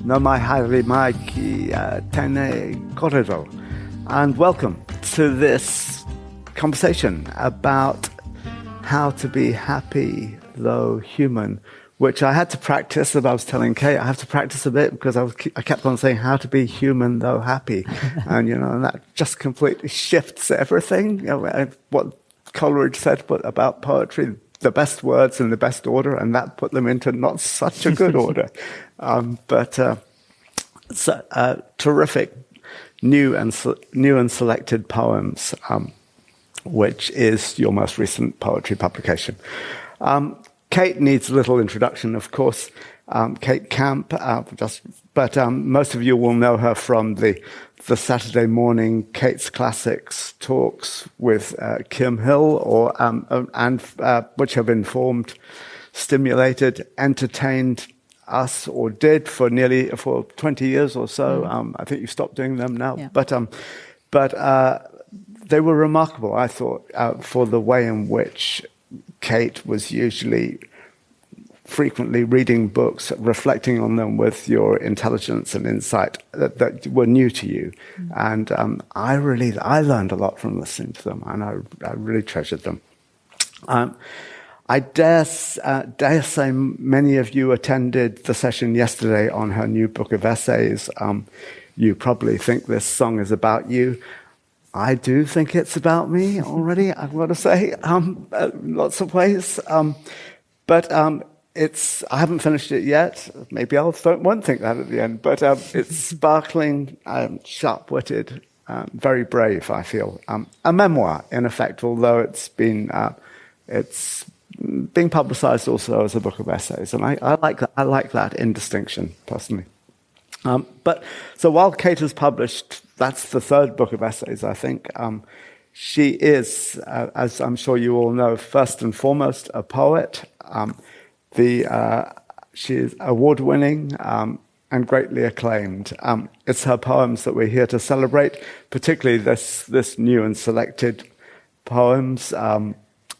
No mai haere mai ki tēnei kōrero. And welcome to this conversation about how to be happy, though human, which I had to practice, as I was telling Kate, I have to practice a bit because I kept on saying how to be human, though happy. And, and that just completely shifts everything. What Coleridge said about poetry, the best words in the best order, and that put them into not such a good order. Terrific new and selected poems, which is your most recent poetry publication. Kate needs a little introduction, of course. Kate Camp, but most of you will know her from the Saturday morning Kate's Classics talks with Kim Hill, which have informed, stimulated, entertained us, or did for 20 years or so. I think you stopped doing them now, yeah. But they were remarkable, I thought, for the way in which Kate was usually frequently reading books, reflecting on them with your intelligence and insight that were new to you. And I learned a lot from listening to them, and I really treasured them. I dare say many of you attended the session yesterday on her new book of essays. You probably think this song is about you. I do think it's about me already, I've got to say, lots of ways. But I haven't finished it yet. Maybe I won't think that at the end. But it's sparkling, sharp-witted, very brave, I feel. A memoir, in effect, although it's being publicized also as a book of essays. And I like that in distinction, personally. So while Kate has published, that's the third book of essays, I think. She is, as I'm sure you all know, first and foremost a poet. She is award-winning and greatly acclaimed. It's her poems that we're here to celebrate, particularly this new and selected poems,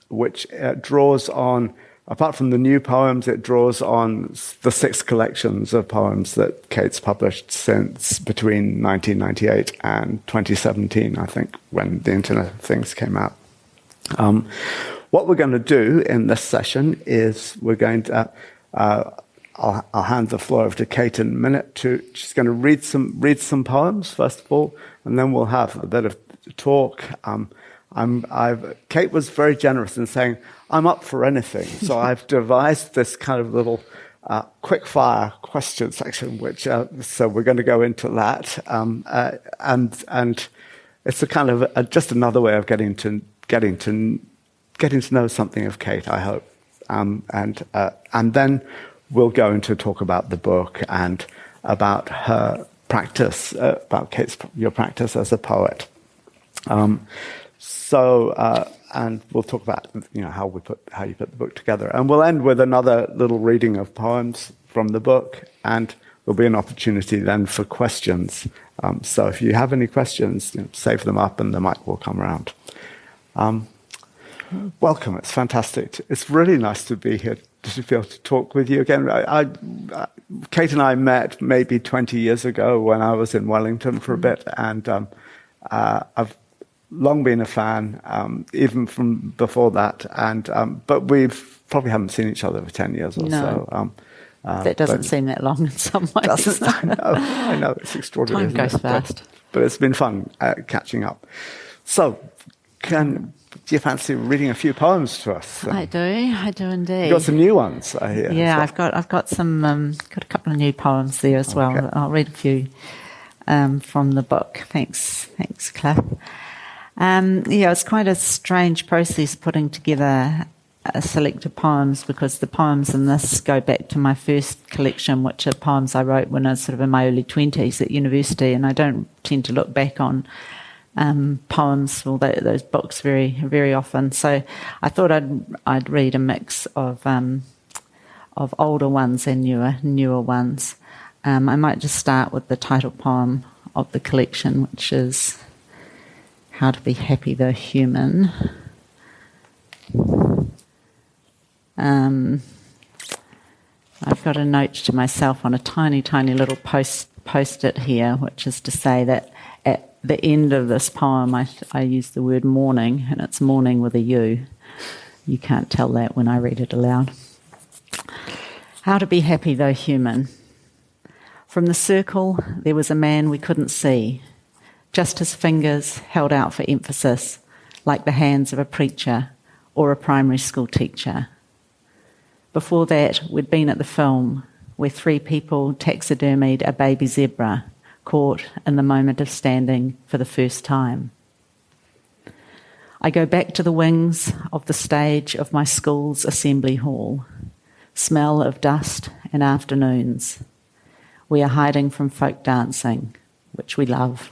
which draws on. Apart from the new poems, it draws on the 6 collections of poems that Kate's published since between 1998 and 2017, I think, when the Internet of Things came out. What we're going to do in this session is we're going to, I'll hand the floor over to Kate in a minute. She's going to read some poems, first of all, and then we'll have a bit of talk. Kate was very generous in saying, I'm up for anything. So I've devised this kind of little quick-fire question section, which so we're going to go into that. And it's a kind of just another way of getting to know something of Kate, I hope. And then we'll go into talk about the book and about her practice, about your practice as a poet. And we'll talk about how you put the book together, and we'll end with another little reading of poems from the book, and there'll be an opportunity then for questions. So if you have any questions, save them up, and the mic will come around. Welcome. It's fantastic. It's really nice to be here to be able to talk with you again. Kate and I met maybe 20 years ago when I was in Wellington for a bit, and I've long been a fan, even from before that, but we've probably haven't seen each other for 10 years or so. That doesn't seem that long in some ways. I know, it's extraordinary. Time goes fast. But it's been fun catching up. So, do you fancy reading a few poems to us? I do indeed. You've got some new ones, I hear. Yeah, I've got some, got a couple of new poems there as well. Okay. I'll read a few from the book. Thanks, Cliff. It's quite a strange process putting together a selected poems, because the poems in this go back to my first collection, which are poems I wrote when I was sort of in my early 20s at university, and I don't tend to look back on poems or those books very, very often. So I thought I'd read a mix of older ones and newer ones. I might just start with the title poem of the collection, which is How to Be Happy Though Human. I've got a note to myself on a tiny, tiny little post-it here, which is to say that at the end of this poem, I use the word morning, and it's morning with a U. You can't tell that when I read it aloud. How to be happy, though human. From the circle, there was a man we couldn't see, just his fingers held out for emphasis, like the hands of a preacher or a primary school teacher. Before that, we'd been at the film where 3 people taxidermied a baby zebra caught in the moment of standing for the first time. I go back to the wings of the stage of my school's assembly hall, smell of dust and afternoons. We are hiding from folk dancing, which we love.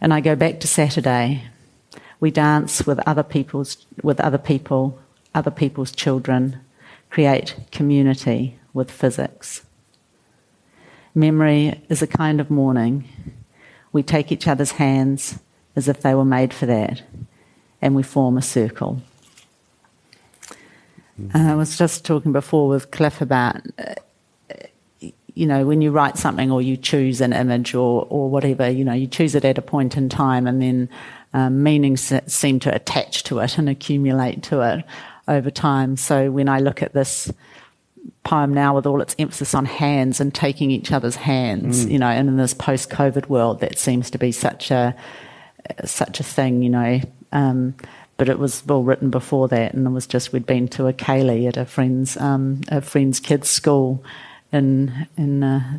And I go back to Saturday. We dance with other people's children, create community with physics. Memory is a kind of mourning. We take each other's hands as if they were made for that, and we form a circle. I was just talking before with Cliff about, when you write something or you choose an image or whatever, you choose it at a point in time, and then meanings seem to attach to it and accumulate to it over time. So when I look at this poem now with all its emphasis on hands and taking each other's hands, and in this post-COVID world, that seems to be such a thing, but it was well written before that, and it was just we'd been to a ceilidh at a friend's kids' school and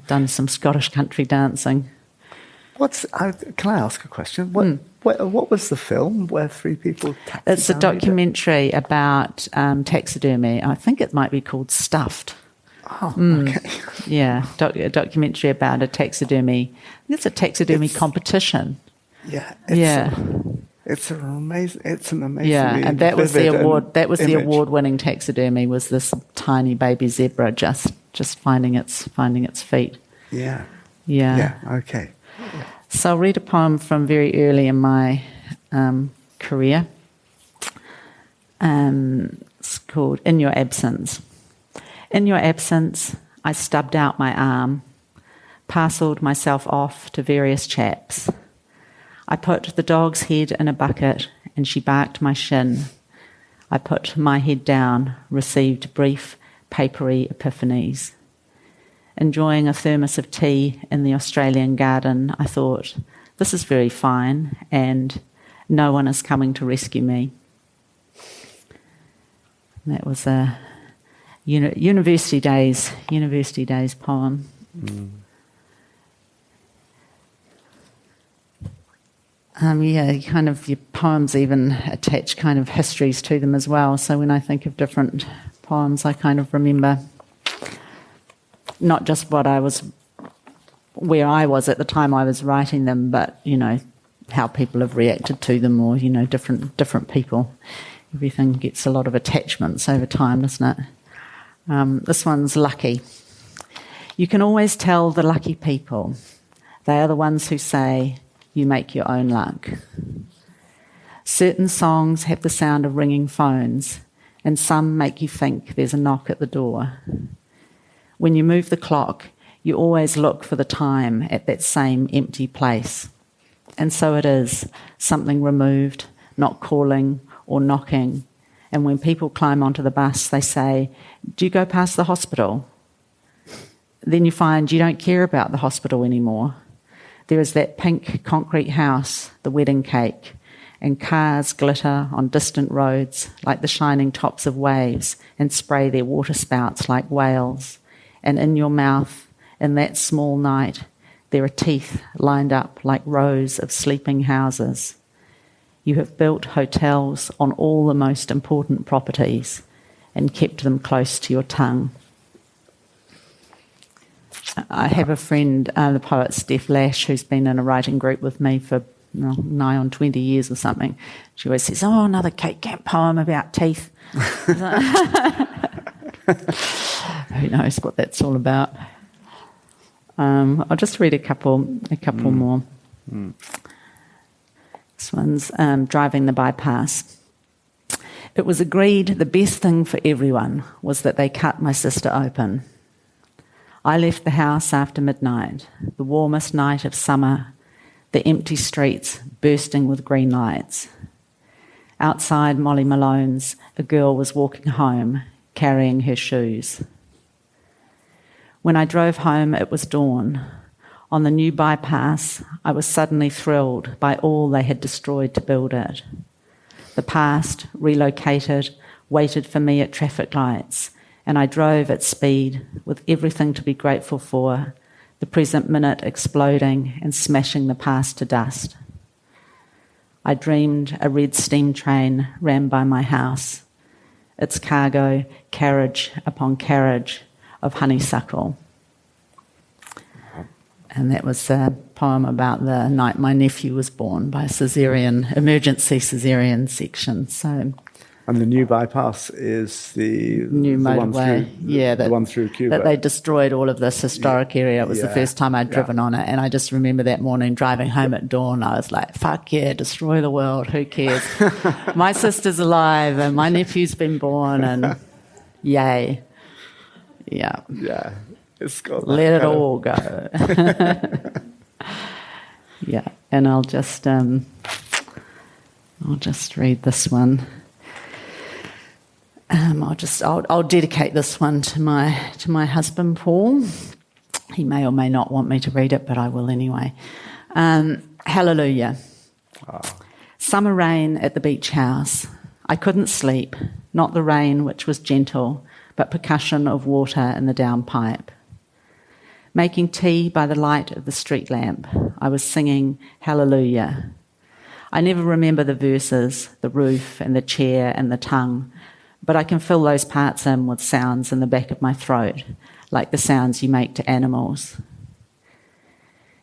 done some Scottish country dancing. Can I ask a question? What was the film where 3 people taxidermied? It's a documentary about taxidermy. I think it might be called Stuffed. Oh, okay. Yeah, a documentary about a taxidermy. I think it's a taxidermy competition. Yeah. It's an amazing. Yeah, and that was the award. That was the award-winning taxidermy. Was this tiny baby zebra just finding its feet? Yeah. Yeah. Yeah. Okay. Yeah. So I'll read a poem from very early in my career. It's called "In Your Absence." In your absence, I stubbed out my arm, parcelled myself off to various chaps. I put the dog's head in a bucket and she barked my shin. I put my head down, received brief, papery epiphanies. Enjoying a thermos of tea in the Australian garden, I thought, this is very fine and no one is coming to rescue me. And that was a university days poem. Your poems even attach kind of histories to them as well. So when I think of different poems, I kind of remember not just where I was at the time I was writing them, but, how people have reacted to them or, different people. Everything gets a lot of attachments over time, doesn't it? This one's Lucky. You can always tell the lucky people. They are the ones who say, you make your own luck. Certain songs have the sound of ringing phones, and some make you think there's a knock at the door. When you move the clock, you always look for the time at that same empty place. And so it is, something removed, not calling or knocking. And when people climb onto the bus, they say, do you go past the hospital? Then you find you don't care about the hospital anymore. There is that pink concrete house, the wedding cake, and cars glitter on distant roads like the shining tops of waves and spray their water spouts like whales. And in your mouth, in that small night, there are teeth lined up like rows of sleeping houses. You have built hotels on all the most important properties and kept them close to your tongue. I have a friend, the poet Steph Lash, who's been in a writing group with me for nigh on 20 years or something. She always says, another Kate Camp poem about teeth. Who knows what that's all about. I'll just read a couple more. This one's Driving the Bypass. It was agreed the best thing for everyone was that they cut my sister open. I left the house after midnight, the warmest night of summer, the empty streets bursting with green lights. Outside Molly Malone's, a girl was walking home, carrying her shoes. When I drove home, it was dawn. On the new bypass, I was suddenly thrilled by all they had destroyed to build it. The past, relocated, waited for me at traffic lights, and I drove at speed with everything to be grateful for, the present minute exploding and smashing the past to dust. I dreamed a red steam train ran by my house, its cargo, carriage upon carriage of honeysuckle. And that was a poem about the night my nephew was born by emergency caesarean section. So, and the new bypass is the new motorway, the one through Cuba. That they destroyed all of this historic area. It was the first time I'd driven on it, and I just remember that morning driving home at dawn. I was like, "Fuck yeah, destroy the world. Who cares? My sister's alive, and my nephew's been born, and yay, yeah." It's got let it all go. Yeah, and I'll just read this one. I'll dedicate this one to my husband Paul. He may or may not want me to read it, but I will anyway. Hallelujah. Oh. Summer rain at the beach house. I couldn't sleep. Not the rain, which was gentle, but percussion of water in the downpipe. Making tea by the light of the street lamp, I was singing Hallelujah. I never remember the verses, the roof and the chair and the tongue, but I can fill those parts in with sounds in the back of my throat, like the sounds you make to animals.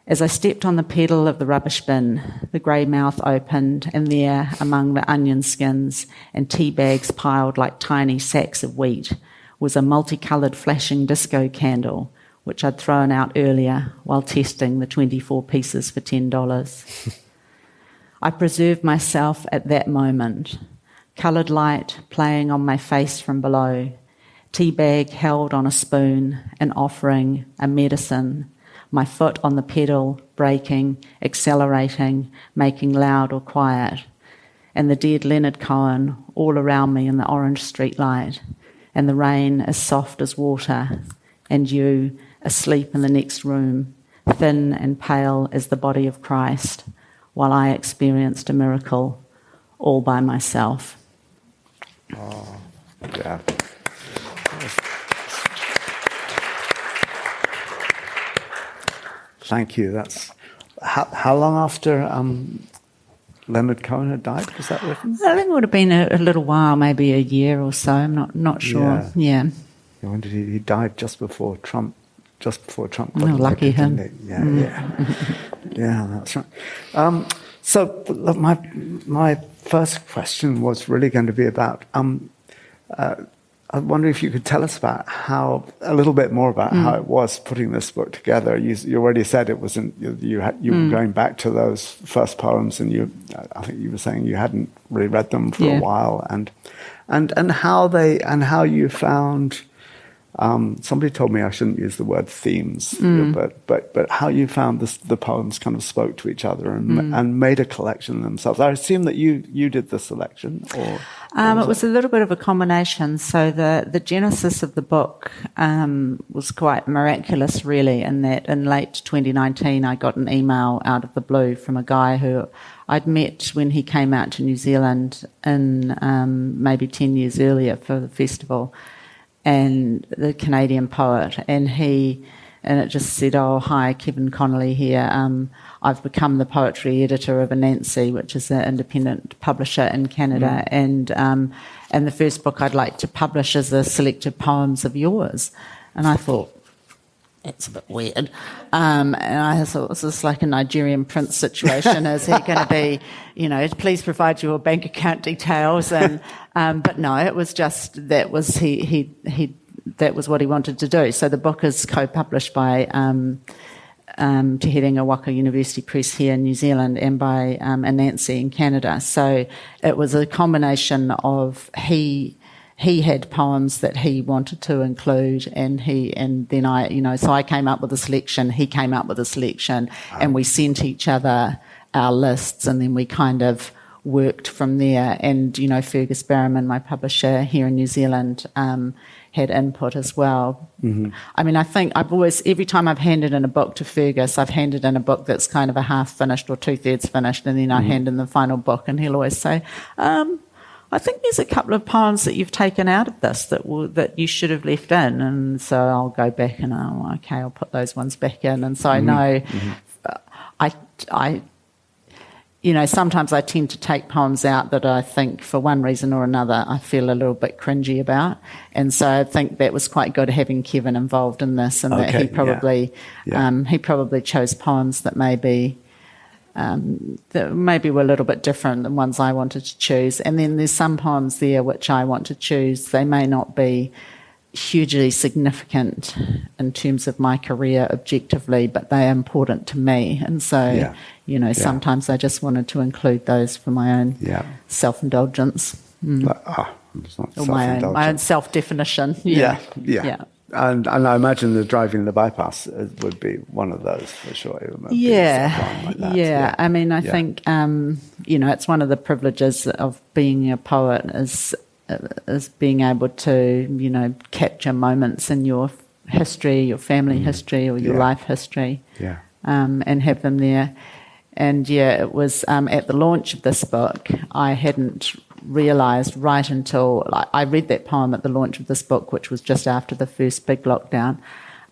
As I stepped on the pedal of the rubbish bin, the grey mouth opened, and there, among the onion skins and tea bags piled like tiny sacks of wheat, was a multicoloured flashing disco candle, which I'd thrown out earlier while testing the 24 pieces for $10. I preserved myself at that moment, coloured light playing on my face from below, tea bag held on a spoon, an offering, a medicine, my foot on the pedal, braking, accelerating, making loud or quiet, and the dead Leonard Cohen all around me in the orange street light, and the rain as soft as water, and you asleep in the next room, thin and pale as the body of Christ, while I experienced a miracle all by myself. Oh, yeah. Thank you. That's how long after Leonard Cohen had died was that written? I think it would have been a little while, maybe a year or so. I'm not sure. Yeah. When did he died just before Trump? Just before Trump got elected, lucky him. Yeah, that's right. So look, my first question was really going to be about. I wonder if you could tell us about a little bit more about how it was putting this book together. You already said it wasn't. You were going back to those first poems, and I think you were saying you hadn't really read them for a while, and how you found. Somebody told me I shouldn't use the word themes, but how you found the poems kind of spoke to each other and made a collection themselves. I assume that you did the selection, or it was a little bit of a combination. So the genesis of the book was quite miraculous, really, in that in late 2019 I got an email out of the blue from a guy who I'd met when he came out to New Zealand in maybe 10 years earlier for the festival. And the Canadian poet, and it just said, "Oh, hi, Kevin Connolly here. I've become the poetry editor of Anansi, which is an independent publisher in Canada, and the first book I'd like to publish is a selected poems of yours." And I thought, that's a bit weird. And I thought, this is like a Nigerian prince situation. Is he going to be, please provide your bank account details? And but no, it was just that was that was what he wanted to do. So the book is co-published by Te Herenga Waka University Press here in New Zealand and by Anansi in Canada. So it was a combination of he had poems that he wanted to include, and then I, so I came up with a selection, he came up with a selection, and we sent each other our lists, and then we kind of worked from there. And, Fergus Barrowman, my publisher here in New Zealand, had input as well. Mm-hmm. I mean, I think every time I've handed in a book to Fergus, I've handed in a book that's kind of a half finished or 2/3 finished, and then I hand in the final book, and he'll always say, I think there's a couple of poems that you've taken out of this that you should have left in. And so I'll go back and, I'll put those ones back in. And so I know sometimes I tend to take poems out that I think for one reason or another I feel a little bit cringy about. And so I think that was quite good having Kevin involved in this, and that he probably chose poems that maybe were a little bit different than ones I wanted to choose. And then there's some poems there which I want to choose. They may not be hugely significant in terms of my career objectively, but they are important to me. And so, sometimes I just wanted to include those for my own self-indulgence. It's not or my own self-definition. Yeah. And I imagine the Driving the Bypass would be one of those for sure. I mean, I think it's one of the privileges of being a poet is being able to capture moments in your history, your family history, or your life history, and have them there. And it was at the launch of this book, I hadn't realised right until I read that poem at the launch of this book, which was just after the first big lockdown,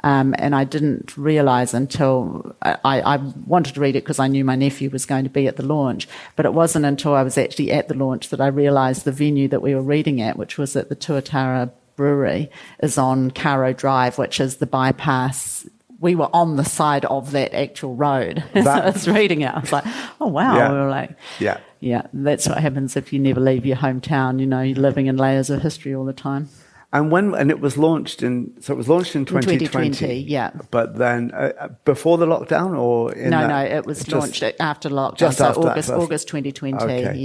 and I didn't realise until I wanted to read it because I knew my nephew was going to be at the launch, but it wasn't until I was actually at the launch that I realised the venue that we were reading at, which was at the Tuatara Brewery, is on Caro Drive, which is the bypass. We were on the side of that actual road. So I was reading it. I was like, oh, wow. Yeah. We were like, that's what happens if you never leave your hometown. You're living in layers of history all the time. And it was launched in 2020. Yeah. But then before the lockdown or it was launched after lockdown. Just so after August 2020. Okay,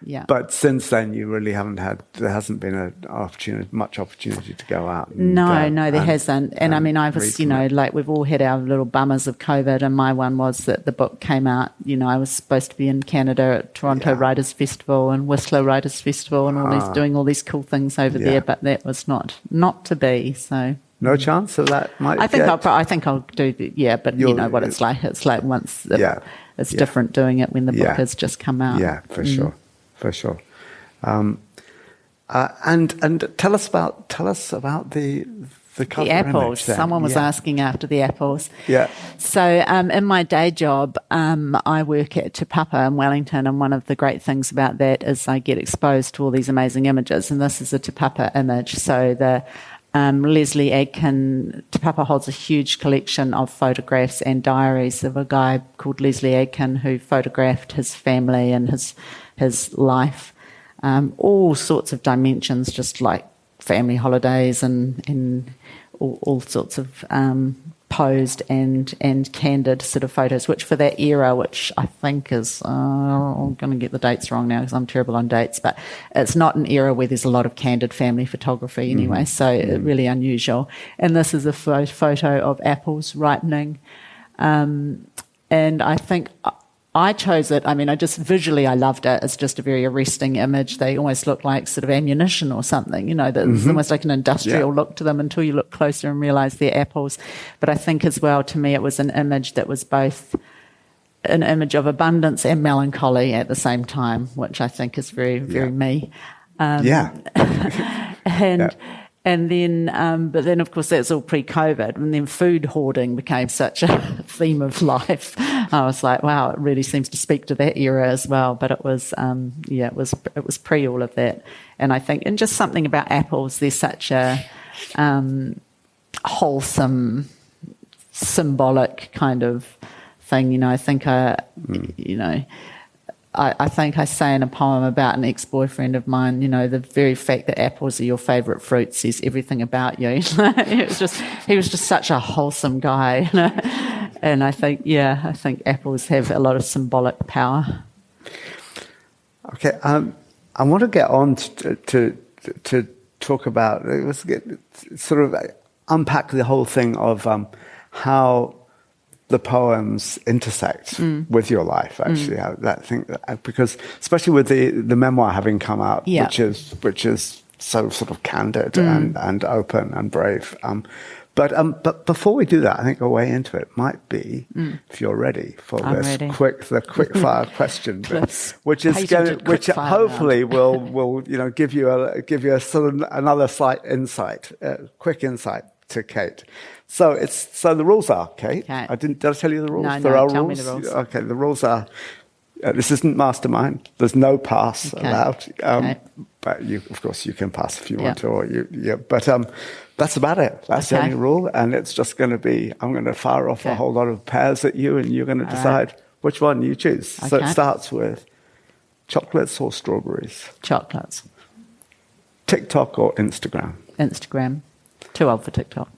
Yeah. But since then, you really there hasn't been much opportunity to go out. No, there hasn't. And I mean, I was, we've all had our little bummers of COVID, and my one was that the book came out. I was supposed to be in Canada at Toronto Writers Festival and Whistler Writers Festival and doing all these cool things over there, but that was not to be. So no chance of that. I think I'll do but you know what it's like. It's like once it's different doing it when the book has just come out. Yeah, for sure. For sure. And tell us about the cover apples. Image Someone was asking after the apples. Yeah. So in my day job, I work at Te Papa in Wellington, and one of the great things about that is I get exposed to all these amazing images, and this is a Te Papa image. So the Leslie Adkin, Te Papa holds a huge collection of photographs and diaries of a guy called Leslie Adkin who photographed his family and his life, all sorts of dimensions, just like family holidays and all sorts of posed and candid sort of photos, which for that era, which I think is, I'm going to get the dates wrong now because I'm terrible on dates, but it's not an era where there's a lot of candid family photography anyway, so really unusual. And this is a photo of apples ripening, and I think I chose it. I mean, I loved it. It's just a very arresting image. They almost look like sort of ammunition or something, there's almost like an industrial look to them until you look closer and realise they're apples. But I think as well, to me, it was an image that was both an image of abundance and melancholy at the same time, which I think is very, very me. And then, but then, of course, that's all pre-COVID, and then food hoarding became such a theme of life. I was like, wow, it really seems to speak to that era as well. But it was, it was pre all of that. And I think, and just something about apples, they're such a wholesome, symbolic kind of thing. I think I think I say in a poem about an ex-boyfriend of mine, the very fact that apples are your favourite fruit says everything about you. He was just such a wholesome guy, And I think apples have a lot of symbolic power. Okay, I want to get on to talk about, let's get sort of unpack the whole thing of how the poems intersect with your life. Actually, that thing, because especially with the memoir having come out, which is so sort of candid and open and brave. But before we do that, I think a way into it might be, if you're ready for the quick fire question, which hopefully will give you a sort of another slight insight, quick insight to Kate. So the rules are, Kate. Okay. Did I tell you the rules? No, there are tell rules. Me the rules. Okay, the rules are. This isn't mastermind. There's no pass allowed. But of course, you can pass if you want to, or But that's about it. That's the only rule, and it's just going to be. I'm going to fire off a whole lot of pairs at you, and you're going to decide which one you choose. Okay. So it starts with chocolates or strawberries. Chocolates. TikTok or Instagram. Instagram. Too old for TikTok.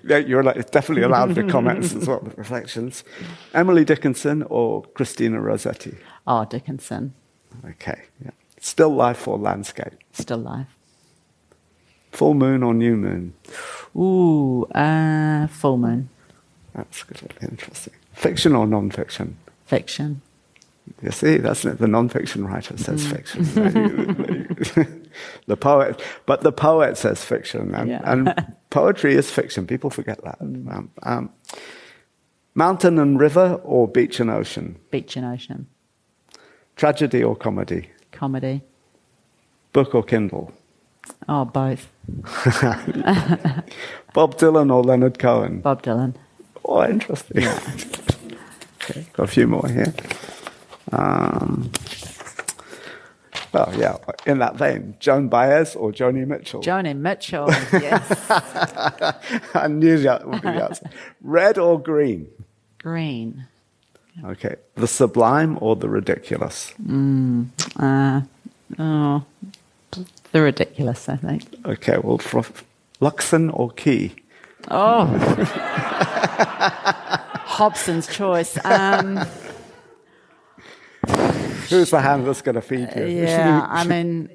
You're definitely allowed the comments as well, the reflections. Emily Dickinson or Christina Rossetti? Oh, Dickinson. Okay, yeah. Still life or landscape? Still life. Full moon or new moon? Ooh, full moon. That's good. Interesting. Fiction or non-fiction? Fiction. You see, that's it. The non-fiction writer says fiction. The poet says fiction, and poetry is fiction. People forget that. Mountain and river or beach and ocean? Beach and ocean. Tragedy or comedy? Comedy. Book or Kindle? Oh, both. Bob Dylan or Leonard Cohen? Bob Dylan. Oh, interesting. Yeah. Okay, got a few more here. Well, yeah, in that vein, Joan Baez or Joni Mitchell? Joni Mitchell, yes. I knew that would be the answer. Red or green? Green. Okay. The sublime or the ridiculous? The ridiculous, I think. Okay, well, Luxon or Key? Oh. Hobson's choice. Who's the hand that's going to feed you? Yeah, I mean,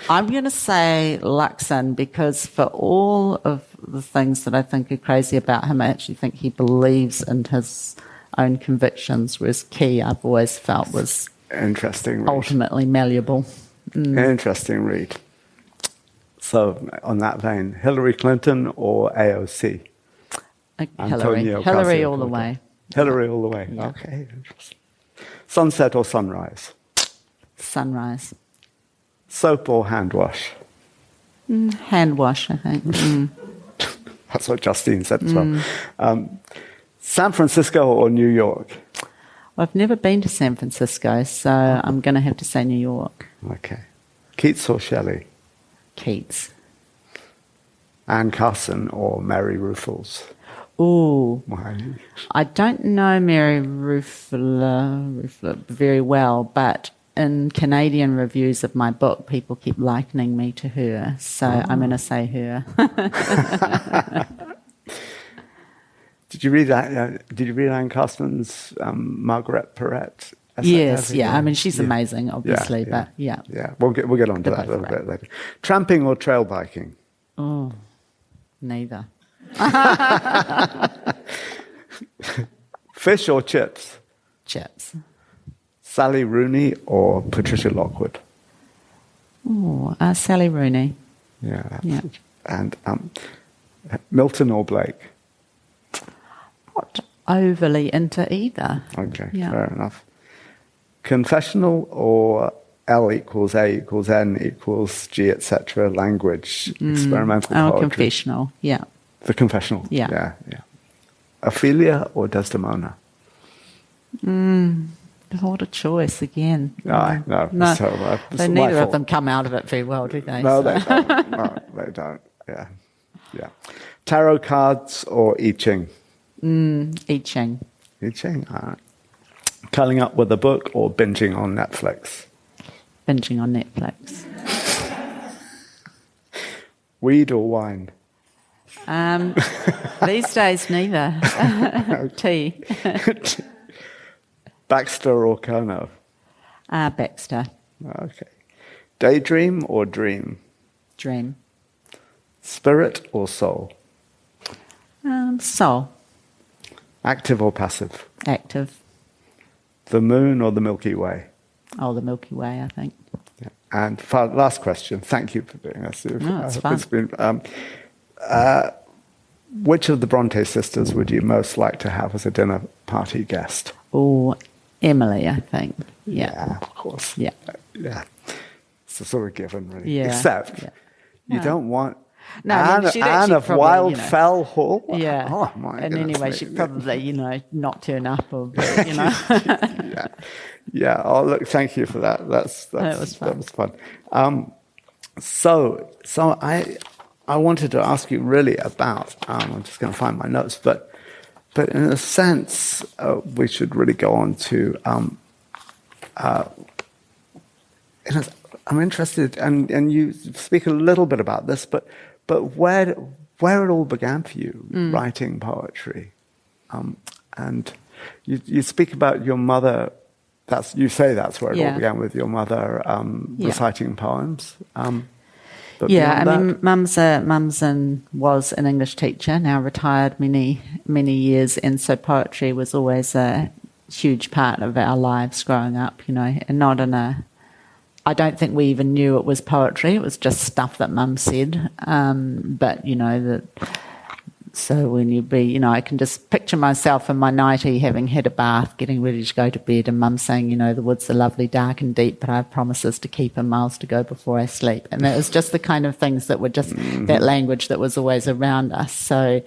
I'm going to say Luxon because for all of the things that I think are crazy about him, I actually think he believes in his own convictions, whereas Key I've always felt was interesting, ultimately malleable. Interesting read. So, on that vein, Hillary Clinton or AOC? Hillary all the way. Hillary all the way. Yeah. Okay, interesting. Sunset or sunrise? Sunrise. Soap or hand wash? Hand wash, I think. That's what Justine said as well. San Francisco or New York? I've never been to San Francisco, so I'm going to have to say New York. Okay. Keats or Shelley? Keats. Anne Carson or Mary Ruffles? Ooh. Why? I don't know Mary Ruffler very well, but in Canadian reviews of my book, people keep likening me to her, so I'm going to say her. Did you read that? Did you read Anne Carson's Margaret Perret? Yes, yeah. I mean, she's amazing, obviously, but yeah. Yeah, we'll get on to that a little bit later. Tramping or trail biking? Oh, neither. Fish or chips? Chips. Sally Rooney or Patricia Lockwood? Oh, Sally Rooney. Yeah. And Milton or Blake? Not overly into either. Okay, fair enough. Confessional or L equals A equals N equals G, etc. language, experimental poetry? Confessional, yeah. The confessional? Yeah. Ophelia or Desdemona? What a choice again. No. So, neither of them come out of it very well, do they? No, they don't. No, they don't. Yeah. Tarot cards or I Ching? I Ching. I Ching, all right. Curling up with a book or binging on Netflix? Binging on Netflix. Weed or wine? These days, neither. Tea. Baxter or Kerno? Baxter. Okay. Daydream or dream? Dream. Spirit or soul? Soul. Active or passive? Active. The moon or the Milky Way? Oh, the Milky Way, I think. Yeah. And last question. Thank you for doing this. No, it's fun. It's been, which of the Bronte sisters would you most like to have as a dinner party guest? Oh, Emily, I think. Yeah, of course. Yeah. Yeah. It's a sort of given, really. Yeah. Except you don't want no, Anne of probably, Wildfell Hall. Yeah. Oh, my and goodness anyway, me. she'd probably, not turn up or, Yeah. Yeah. Oh, look, thank you for that. That was fun. That was fun. So I wanted to ask you really about, I'm just going to find my notes, but in a sense, we should really go on to, I'm interested, and you speak a little bit about this, but where it all began for you, writing poetry, and you speak about your mother. You say that's where it all began, with your mother reciting poems. But Mum's was an English teacher, now retired many years, and so poetry was always a huge part of our lives growing up, and not in a. I don't think we even knew it was poetry. It was just stuff that Mum said. But so when you be, I can just picture myself in my nightie having had a bath, getting ready to go to bed, and Mum saying, the woods are lovely, dark and deep, but I have promises to keep and miles to go before I sleep. And that was just the kind of things that were just that language that was always around us. So,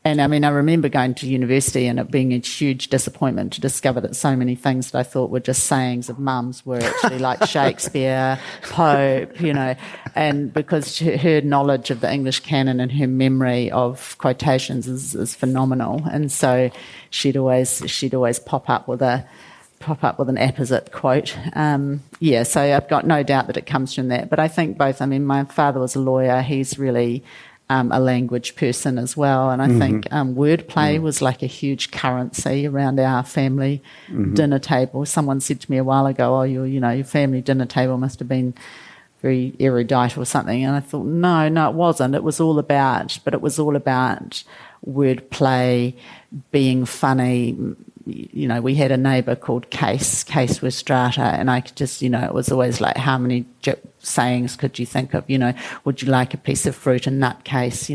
and I remember going to university and it being a huge disappointment to discover that so many things that I thought were just sayings of Mum's were actually like Shakespeare, Pope, and because her knowledge of the English canon and her memory of quotations is phenomenal. And so she'd always pop up with an apposite quote. So I've got no doubt that it comes from that. But I think both, my father was a lawyer. He's really a language person as well. And I think wordplay was like a huge currency around our family dinner table. Someone said to me a while ago, your family dinner table must have been very erudite or something. And I thought, no, it wasn't. It was all about wordplay, being funny. We had a neighbour called Case Westrata, and I could just, it was always like, how many sayings could you think of? Would you like a piece of fruit and nut case?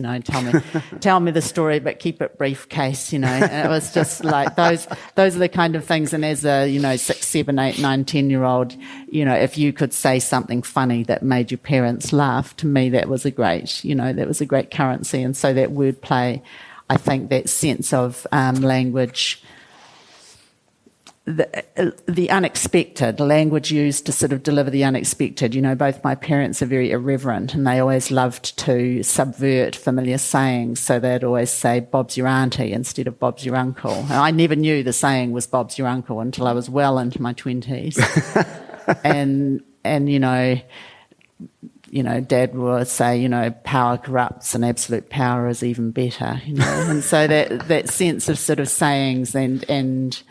Tell me the story, but keep it brief case, and it was just like those are the kind of things. And as a, 6, 7, 8, 9, 10-year-old, if you could say something funny that made your parents laugh, to me that was a great currency. And so that wordplay, I think that sense of language, the unexpected, language used to sort of deliver the unexpected. Both my parents are very irreverent and they always loved to subvert familiar sayings. So they'd always say, Bob's your auntie instead of Bob's your uncle. And I never knew the saying was Bob's your uncle until I was well into my 20s. and Dad would say, power corrupts and absolute power is even better, And so that sense of sort of sayings and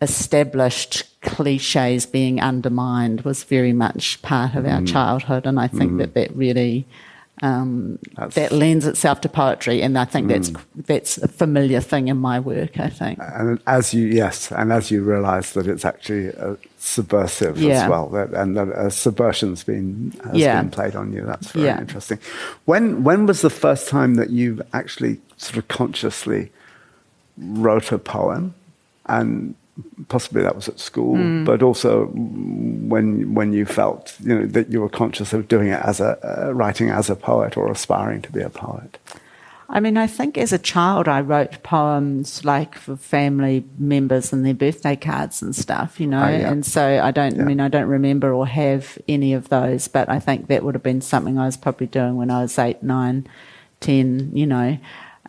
established cliches being undermined was very much part of our childhood, and I think that really that lends itself to poetry, and I think that's a familiar thing in my work, I think. And as you realise that it's actually subversive as well, and that subversion's been played on you. That's very interesting. When was the first time that you actually sort of consciously wrote a poem? And possibly that was at school, but also when you felt that you were conscious of doing it as writing as a poet or aspiring to be a poet. I think as a child I wrote poems like for family members and their birthday cards and stuff, and so I don't remember or have any of those, but I think that would have been something I was probably doing when I was 8, 9, 10,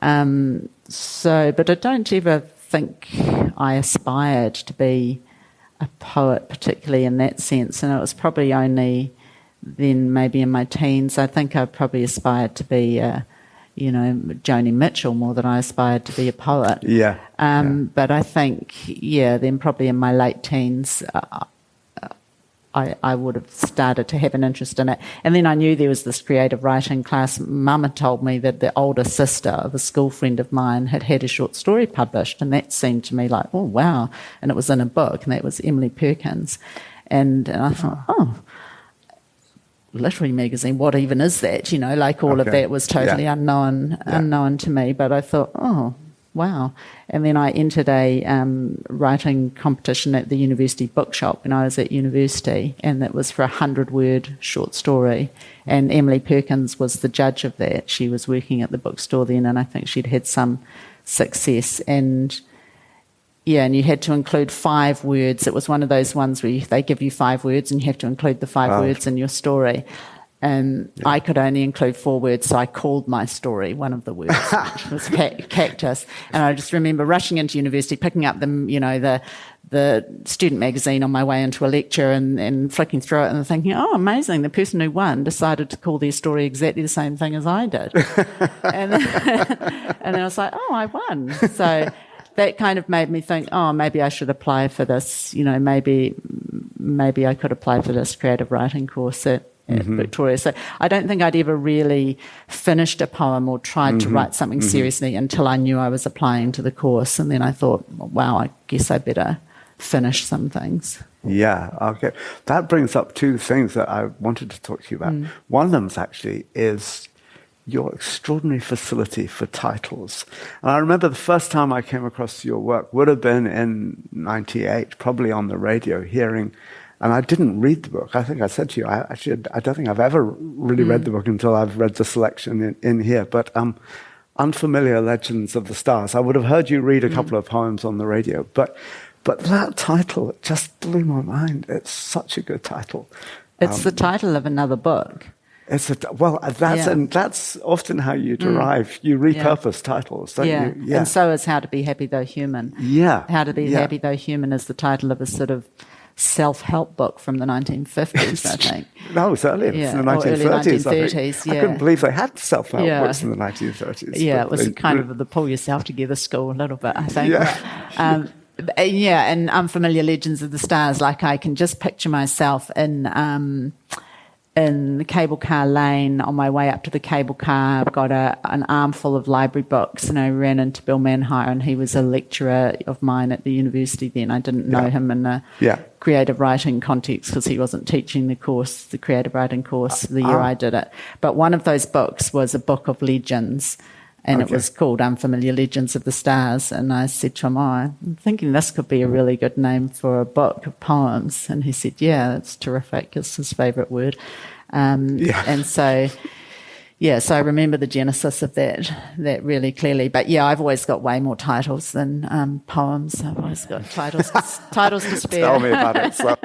but I don't ever think I aspired to be a poet particularly in that sense, and it was probably only then maybe in my teens, I think I probably aspired to be, Joni Mitchell more than I aspired to be a poet. Yeah. But I think, then probably in my late teens, I would have started to have an interest in it. And then I knew there was this creative writing class. Mum had told me that the older sister of a school friend of mine had had a short story published, and that seemed to me like, oh, wow. And it was in a book, and that was Emily Perkins. And I thought, literary magazine, what even is that? All of that was totally unknown to me. But I thought, oh, wow. And then I entered a writing competition at the university bookshop when I was at university, and that was for a 100-word short story. And Emily Perkins was the judge of that. She was working at the bookstore then, and I think she'd had some success. And you had to include 5 words. It was one of those ones where they give you 5 words and you have to include the 5 words in your story. And I could only include 4 words, so I called my story one of the words, which was cactus. And I just remember rushing into university, picking up the student magazine on my way into a lecture and flicking through it and thinking, oh, amazing, the person who won decided to call their story exactly the same thing as I did. and then I was like, oh, I won. So that kind of made me think, oh, maybe I should apply for this, maybe I could apply for this creative writing course at Victoria. So I don't think I'd ever really finished a poem or tried to write something seriously until I knew I was applying to the course. And then I thought, wow, I guess I better finish some things. Yeah, okay. That brings up 2 things that I wanted to talk to you about. One of them is your extraordinary facility for titles. And I remember the first time I came across your work would have been in 98, probably on the radio, hearing. And I didn't read the book. I think I said to you, I don't think I've ever really read the book until I've read the selection in here. But Unfamiliar Legends of the Stars. I would have heard you read a couple of poems on the radio. But that title just blew my mind. It's such a good title. It's the title of another book. That's often how you derive. You repurpose titles, don't you? Yeah. And so is How to Be Happy Though Human. Yeah. How to Be Happy Though Human is the title of a sort of self-help book from the 1950s, I think. No, it's earlier. It's in the 1930s. Early 1930s, I couldn't believe they had self-help books in the 1930s. Yeah, it was kind of the pull yourself together school a little bit, I think. Yeah. And Unfamiliar Legends of the Stars, like I can just picture myself in the cable car lane on my way up to the cable car. I've got an armful of library books, and I ran into Bill Manhire, and he was a lecturer of mine at the university then. I didn't know him in a creative writing context because he wasn't teaching the creative writing course the year I did it. But one of those books was a book of legends, and it was called Unfamiliar Legends of the Stars. And I said to him, I'm thinking this could be a really good name for a book of poems. And he said, yeah, that's terrific. It's his favourite word. And so I remember the genesis of that really clearly. But I've always got way more titles than poems. I've always got titles to spare. Tell me about it. So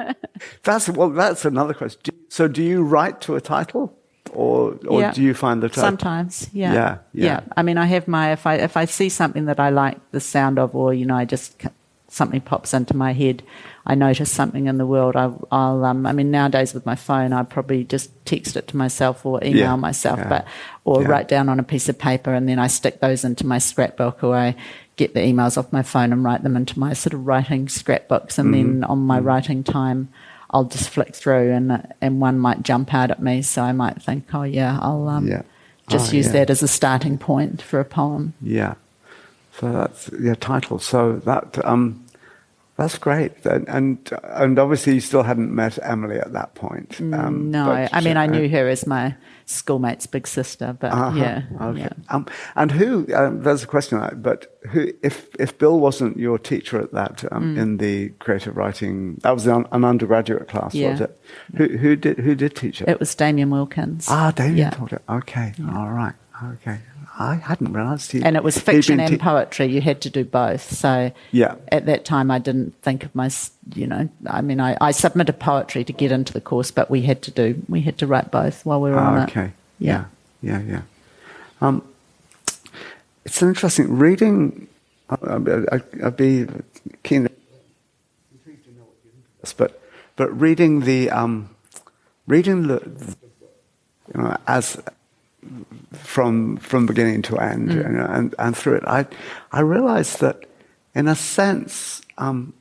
that's another question. So do you write to a title? Or do you find the title? Sometimes, yeah. I mean, I have if I see something that I like the sound of, or something pops into my head, I notice something in the world. I mean, nowadays with my phone, I probably just text it to myself or email myself, write down on a piece of paper, and then I stick those into my scrapbook, or I get the emails off my phone and write them into my sort of writing scrapbooks, and then on my writing time, I'll just flick through, and one might jump out at me, so I might think, I'll use that as a starting point for a poem. Yeah. So that's your title. So that's great. And obviously you still hadn't met Emily at that point. No, I mean, I knew her as my schoolmate's big sister, but Okay. And who? There's a question. But who? If Bill wasn't your teacher at that in the creative writing, that was an undergraduate class, was it? Who did teach it? It was Damien Wilkins. Damien taught it. Okay. All right. Okay. I hadn't realised and it was fiction and poetry. You had to do both. So at that time, I didn't think of I mean, I submitted poetry to get into the course, but we had to write both while we were on it. Okay. Yeah. It's an interesting reading. I'd be keen to know what you think of this, but reading the reading as from beginning to end, and through it, I realized that, in a sense, and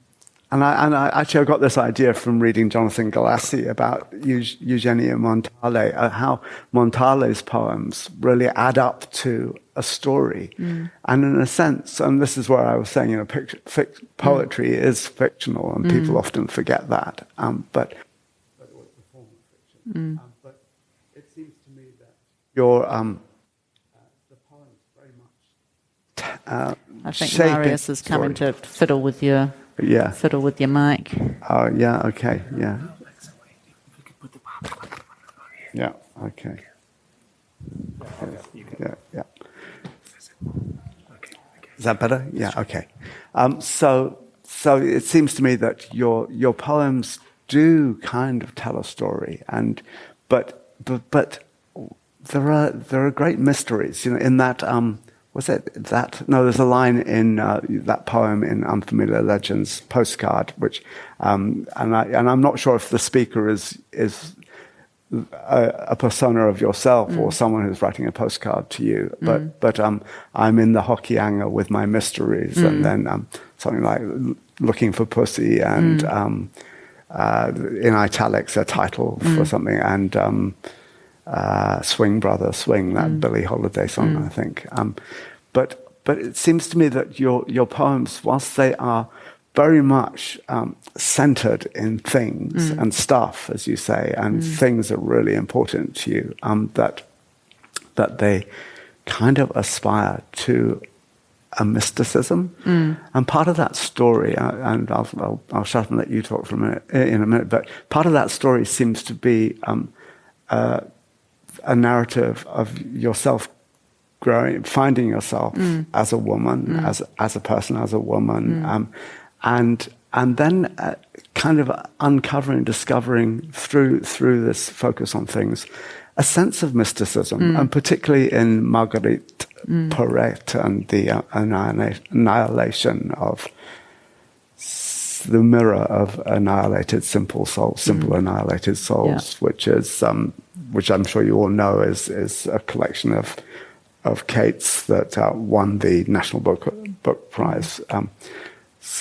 I actually got this idea from reading Jonathan Galassi about Eugenia Montale, how Montale's poems really add up to a story. And in a sense, and this is where I was saying, poetry is fictional, and people often forget that. But it was a form of fiction. But it seems to me that your the poems very much. I think Marius is coming to fiddle with your mic. Oh yeah, okay, yeah. Yeah, okay. Yeah. Is that better? Yeah, okay. So it seems to me that your poems do kind of tell a story, but there are great mysteries, in that. Was it that? No, there's a line in that poem in Unfamiliar Legends postcard, which, and I'm not sure if the speaker is a persona of yourself or someone who's writing a postcard to you. But I'm in the Hokianga with my mysteries, and then something like looking for pussy, and in italics a title for something, and Swing Brother Swing, that Billie Holiday song, I think. But it seems to me that your poems, whilst they are very much centered in things and stuff, as you say, and things are really important to you, that they kind of aspire to a mysticism. And part of that story, and I'll shut up and let you talk for in a minute, but part of that story seems to be a narrative of yourself growing, finding yourself as a woman, as a person, as a woman, and then kind of uncovering, discovering through this focus on things, a sense of mysticism, and particularly in Marguerite Porete and the annihilation of the mirror of annihilated simple souls, annihilated souls, which I'm sure you all know is a collection of Kate's that won the National Book Prize.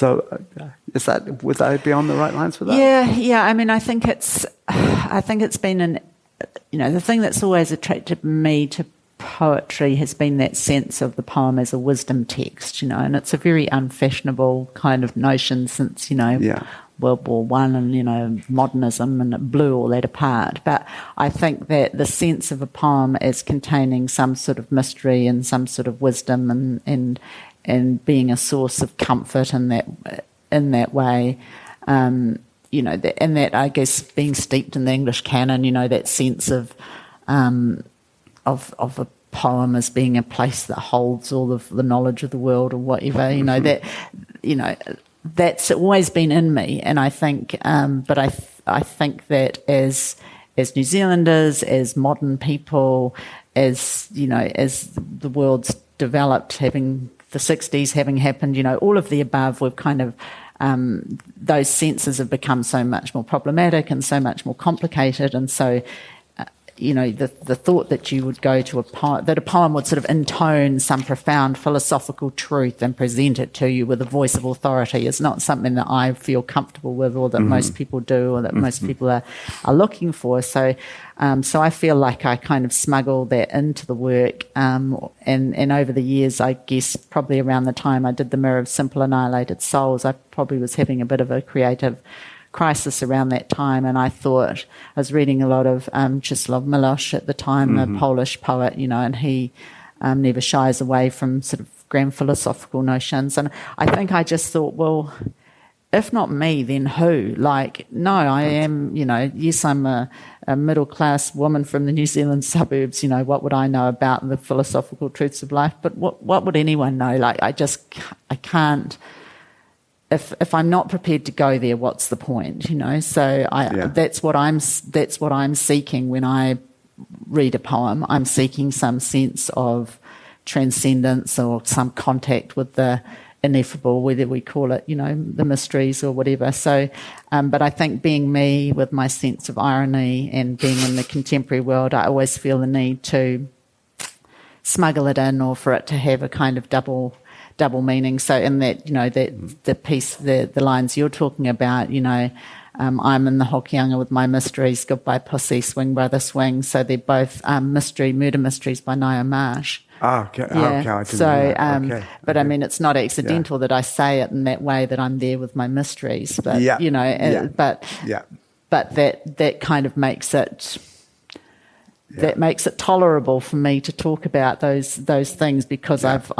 Would I be on the right lines for that? Yeah. I mean, I think it's been the thing that's always attracted me to poetry has been that sense of the poem as a wisdom text, and it's a very unfashionable kind of notion since, World War One and, modernism, and it blew all that apart. But I think that the sense of a poem as containing some sort of mystery and some sort of wisdom and being a source of comfort in that way, and that, I guess, being steeped in the English canon, that sense of a poem as being a place that holds all of the knowledge of the world or whatever, that's always been in me. And I think, but I think that as New Zealanders, as modern people, as the world's developed, having the 60s having happened, all of the above, we've kind of, those senses have become so much more problematic and so much more complicated. And so, the thought that you would go to that a poem would sort of intone some profound philosophical truth and present it to you with a voice of authority is not something that I feel comfortable with, or that most people do, or that most people are looking for. So I feel like I kind of smuggle that into the work. And over the years, I guess probably around the time I did The Mirror of Simple Annihilated Souls, I probably was having a bit of a creative crisis around that time, and I thought I was reading a lot of Czesław Miłosz at the time, a Polish poet, and he never shies away from sort of grand philosophical notions. And I think I just thought, well, if not me, then who? No, I am, yes, I'm a middle-class woman from the New Zealand suburbs, what would I know about the philosophical truths of life? But what would anyone know? I can't. If I'm not prepared to go there, what's the point? So that's what I'm seeking when I read a poem. I'm seeking some sense of transcendence or some contact with the ineffable, whether we call it, the mysteries or whatever. So, but I think being me with my sense of irony and being in the contemporary world, I always feel the need to smuggle it in, or for it to have a kind of double meaning. So in that, that the piece, the lines you're talking about, I'm in the Hokianga with my mysteries, Goodbye Pussy, Swing Brother Swing. So they're both murder mysteries by Ngaio Marsh. Oh, okay. Yeah. Okay, I didn't so, know that. Okay. But I mean, it's not accidental that I say it in that way, that I'm there with my mysteries. But but that kind of makes it. Yeah. That makes it tolerable for me to talk about those things, because I've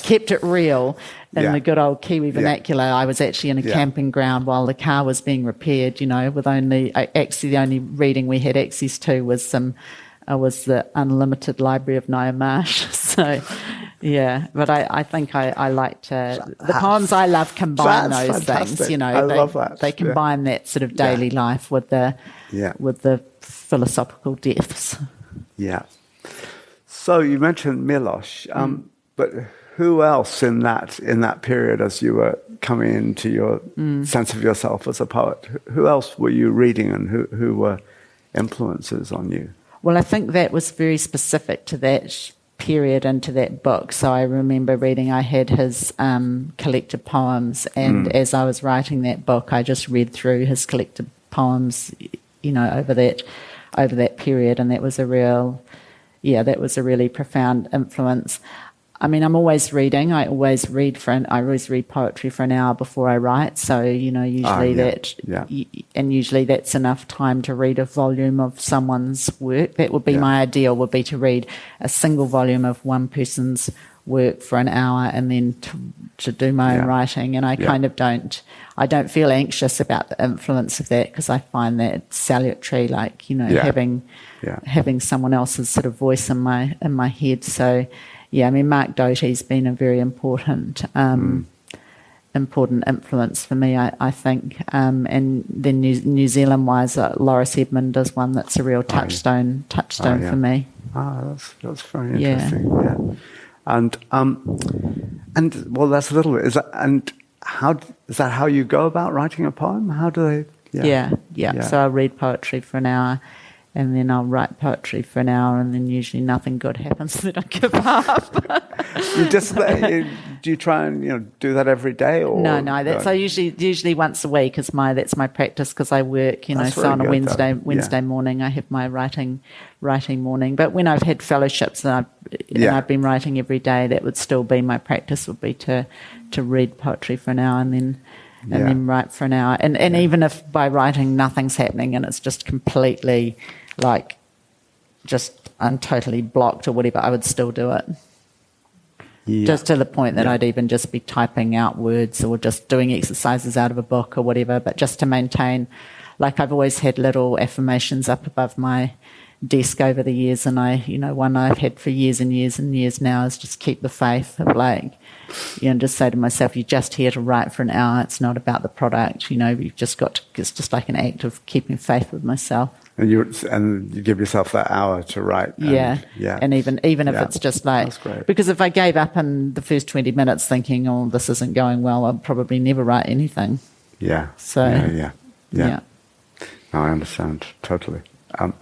kept it real in the good old Kiwi vernacular. I was actually in a camping ground while the car was being repaired. With the only reading we had access to was the unlimited library of Ngaio Marsh. So, but I think I like to. The poems I love combine those fantastic. things. I love that. They combine that sort of daily life with the philosophical depths. Yeah. So you mentioned Miloš, but who else in that period, as you were coming into your sense of yourself as a poet, who else were you reading, and who were influences on you? Well, I think that was very specific to that period and to that book. So I remember reading, I had his collected poems, and as I was writing that book, I just read through his collected poems, over that period, and that was a really profound influence. I mean, I'm always reading. I always read poetry for an hour before I write. So, usually usually that's enough time to read a volume of someone's work. That would be my ideal, would be to read a single volume of one person's work for an hour, and then to do my own writing. And I kind of don't feel anxious about the influence of that, because I find that salutary, like, having someone else's sort of voice in my head. So, I mean, Mark Doty's been a very important influence for me, I think. And then New Zealand-wise, Loris Edmund is one that's a real touchstone for me. That's very interesting. Yeah. And well, that's a little bit. Is that how you go about writing a poem? How do they? Yeah. So I'll read poetry for an hour, and then I'll write poetry for an hour, and then usually nothing good happens, then I give up. Do you try and do that every day? Or No. That's usually once a week that's my practice, because I work. So on a Wednesday morning I have my writing morning. But when I've had fellowships and I've been writing every day, that would still be my practice. Would be to read poetry for an hour and then write for an hour. And even if by writing nothing's happening and it's just completely like I'm totally blocked or whatever, I would still do it. Yeah. Just to the point that I'd even just be typing out words or just doing exercises out of a book or whatever, but just to maintain, like I've always had little affirmations up above my desk over the years, and one I've had for years and years and years now is just keep the faith of just say to myself, you're just here to write for an hour. It's not about the product. You've just got to, it's just like an act of keeping faith with myself. And you give yourself that hour to write. And even if it's just because if I gave up in the first 20 minutes thinking, oh, this isn't going well, I'll probably never write anything. Yeah. So No, I understand totally. I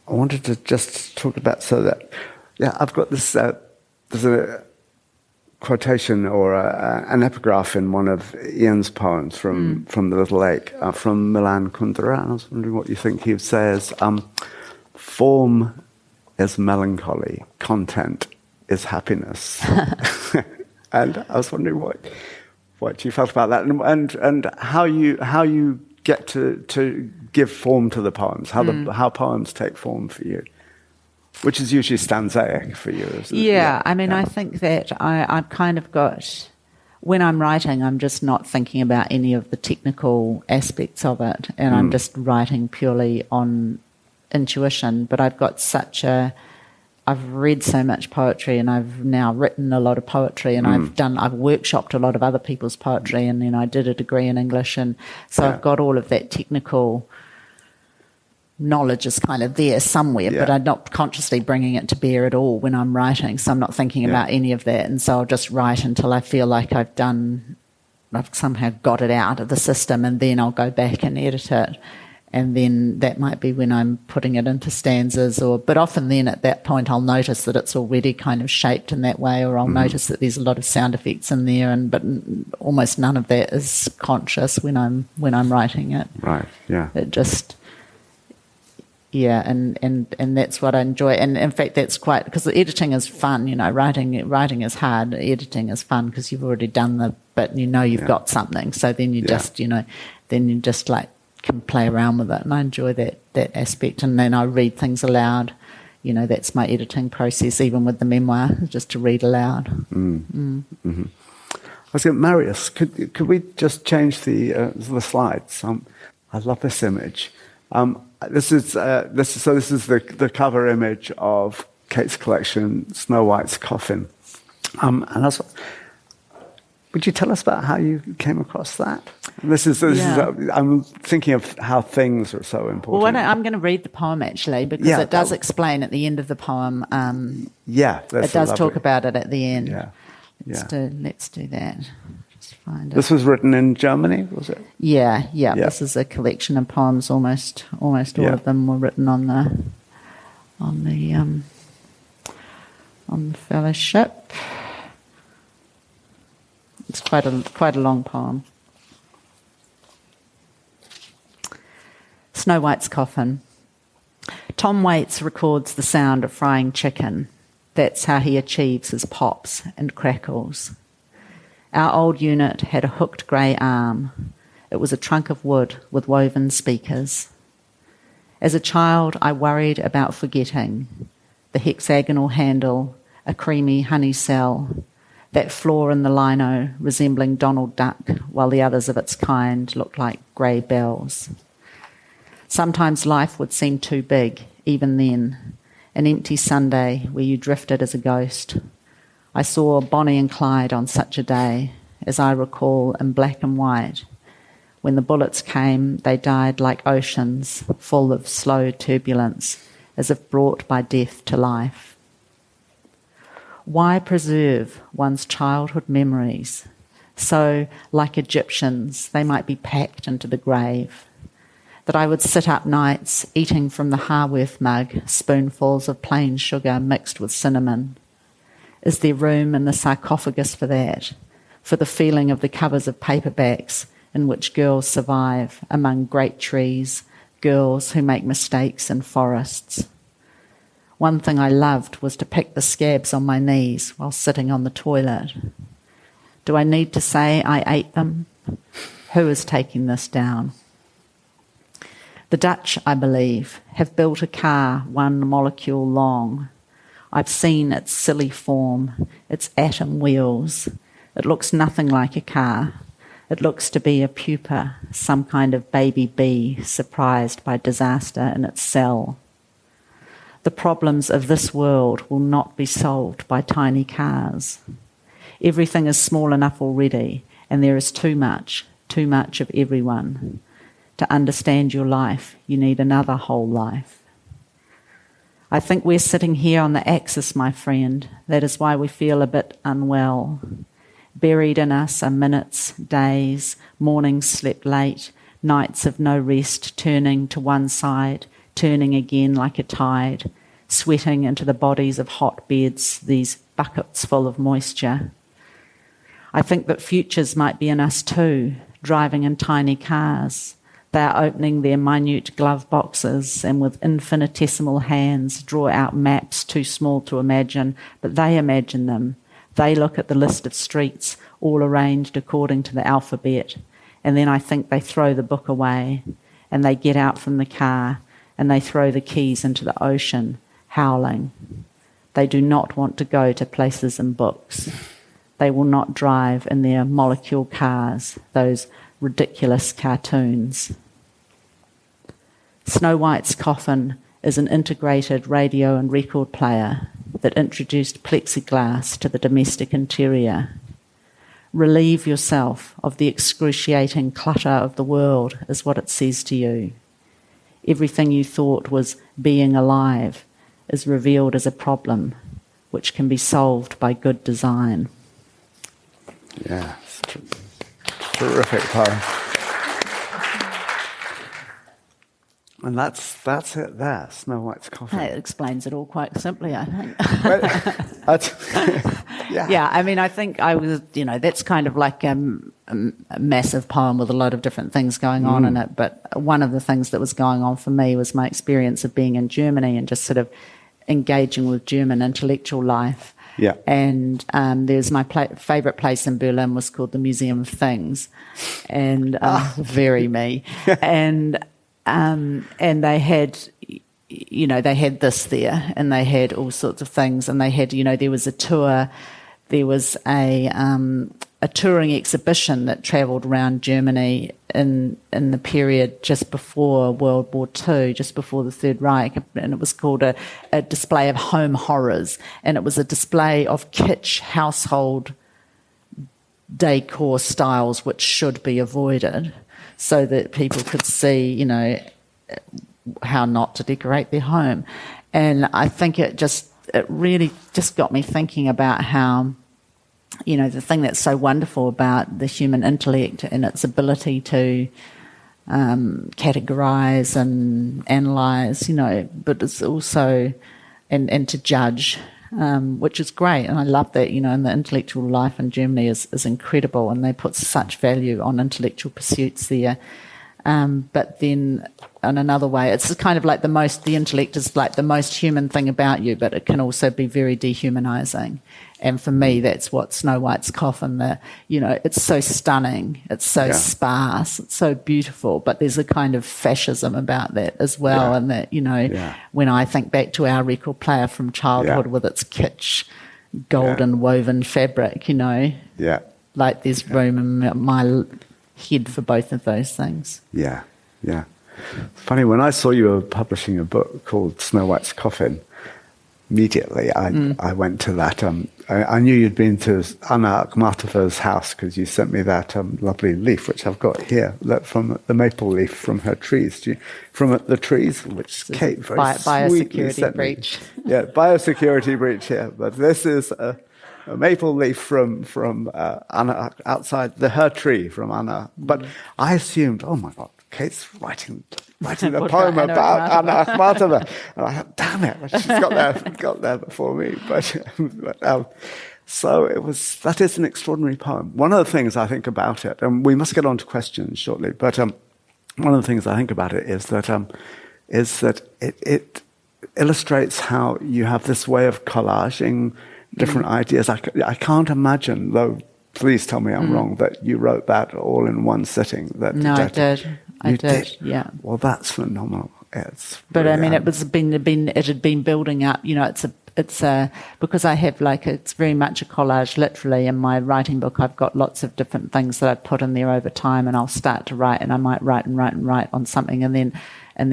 wanted to just talk about I've got this. There's a quotation or an epigraph in one of Ian's poems from The Little Lake, from Milan Kundera, and I was wondering what you think he says. Form is melancholy, content is happiness. And I was wondering what you felt about that, and how you get to give form to the poems, how poems take form for you. Which is usually stanzaic for you, isn't it? Yeah, I mean, I think that I've kind of got, when I'm writing, I'm just not thinking about any of the technical aspects of it, and I'm just writing purely on intuition. But I've got I've read so much poetry, and I've now written a lot of poetry, and I've workshopped a lot of other people's poetry, and then I did a degree in English, and so I've got all of that technical knowledge is kind of there somewhere, but I'm not consciously bringing it to bear at all when I'm writing. So I'm not thinking about any of that. And so I'll just write until I feel like I've somehow got it out of the system, and then I'll go back and edit it. And then that might be when I'm putting it into stanzas, but often then at that point I'll notice that it's already kind of shaped in that way, or I'll notice that there's a lot of sound effects in there, but almost none of that is conscious when I'm writing it. Right. Yeah. It just, and that's what I enjoy. And in fact, that's quite, because the editing is fun. Writing is hard. Editing is fun because you've already done the bit. And you've got something. So then you just, then you just like can play around with it, and I enjoy that aspect. And then I read things aloud. That's my editing process, even with the memoir, just to read aloud. Mm-hmm. I was going, Marius, could we just change the slides? I love this image. This is the cover image of Kate's collection, Snow White's Coffin. Would you tell us about how you came across that? I'm thinking of how things are so important. Well, I'm going to read the poem actually, because it does explain at the end of the poem. It does talk about it at the end. Let's do that. Just find it. This was written in Germany, was it? Yeah. This is a collection of poems. Almost all of them were written on the fellowship. It's quite a long poem. Snow White's Coffin. Tom Waits records the sound of frying chicken. That's how he achieves his pops and crackles. Our old unit had a hooked grey arm. It was a trunk of wood with woven speakers. As a child, I worried about forgetting the hexagonal handle, a creamy honey cell, that floor in the lino resembling Donald Duck, while the others of its kind looked like grey bells. Sometimes life would seem too big, even then. An empty Sunday where you drifted as a ghost. I saw Bonnie and Clyde on such a day, as I recall, in black and white. When the bullets came, they died like oceans, full of slow turbulence, as if brought by death to life. Why preserve one's childhood memories so, like Egyptians, they might be packed into the grave? That I would sit up nights eating from the Harworth mug spoonfuls of plain sugar mixed with cinnamon. Is there room in the sarcophagus for that? For the feeling of the covers of paperbacks in which girls survive among great trees, girls who make mistakes in forests? One thing I loved was to pick the scabs on my knees while sitting on the toilet. Do I need to say I ate them? Who is taking this down? The Dutch, I believe, have built a car 1 molecule long. I've seen its silly form, its atom wheels. It looks nothing like a car. It looks to be a pupa, some kind of baby bee surprised by disaster in its cell. The problems of this world will not be solved by tiny cars. Everything is small enough already, and there is too much of everyone. To understand your life, you need another whole life. I think we're sitting here on the axis, my friend. That is why we feel a bit unwell. Buried in us are minutes, days, mornings slept late, nights of no rest, turning to one side, turning again like a tide, sweating into the bodies of hot beds, these buckets full of moisture. I think that futures might be in us too, driving in tiny cars. They are opening their minute glove boxes and with infinitesimal hands draw out maps too small to imagine, but they imagine them. They look at the list of streets, all arranged according to the alphabet, and then I think they throw the book away, and they get out from the car, and they throw the keys into the ocean, howling. They do not want to go to places and books. They will not drive in their molecule cars, those ridiculous cartoons. Snow White's Coffin is an integrated radio and record player that introduced plexiglass to the domestic interior. Relieve yourself of the excruciating clutter of the world is what it says to you. everything you thought was being alive is revealed as a problem which can be solved by good design. Yeah, terrific poem. And that's it there, Snow White's Coffin. That explains it all quite simply, I think. Yeah. Yeah, I mean, I think I was, that's kind of like a massive poem with a lot of different things going on in it. But one of the things that was going on for me was my experience of being in Germany and just sort of engaging with German intellectual life. Yeah. And there's my favourite place in Berlin was called the Museum of Things, and very me. And they had, they had this there, and they had all sorts of things, and they had, there was a tour, there was a touring exhibition that travelled around Germany in the period just before World War II, just before the Third Reich, and it was called a display of home horrors, and it was a display of kitsch household decor styles which should be avoided, so that people could see, how not to decorate their home. And I think it really just got me thinking about how, the thing that's so wonderful about the human intellect and its ability to categorize and analyze, but it's also, and to judge, which is great. And I love that, and the intellectual life in Germany is incredible, and they put such value on intellectual pursuits there. But then in another way, it's kind of like the intellect is like the most human thing about you, but it can also be very dehumanizing. And for me, that's what Snow White's Coffin, it's so stunning, it's so sparse, it's so beautiful, but there's a kind of fascism about that as well. And that, when I think back to our record player from childhood with its kitsch, golden woven fabric, like there's room in my head for both of those things. Yeah. Funny, when I saw you were publishing a book called Snow White's Coffin, immediately I went to that. I knew you'd been to Anna Akhmatova's house because you sent me that lovely leaf, which I've got here, from the maple leaf from her trees. From the trees, which Kate very sweetly sent me. Biosecurity breach. Yeah, biosecurity breach here. But this is a maple leaf from Anna, outside her tree from Anna. But I assumed, oh my God, Kate's writing a poem about Anna Akhmatova. And I thought, damn it, she's got there before me. So that is an extraordinary poem. One of the things I think about it, and we must get on to questions shortly, but one of the things I think about it is that it illustrates how you have this way of collaging different ideas. I can't imagine, though, please tell me I'm wrong, that you wrote that all in one sitting. No, I did. I did. Yeah. Well, that's phenomenal. But I mean, it had been building up. It's because I have it's very much a collage. Literally, in my writing book, I've got lots of different things that I've put in there over time, and I'll start to write, and I might write on something, and then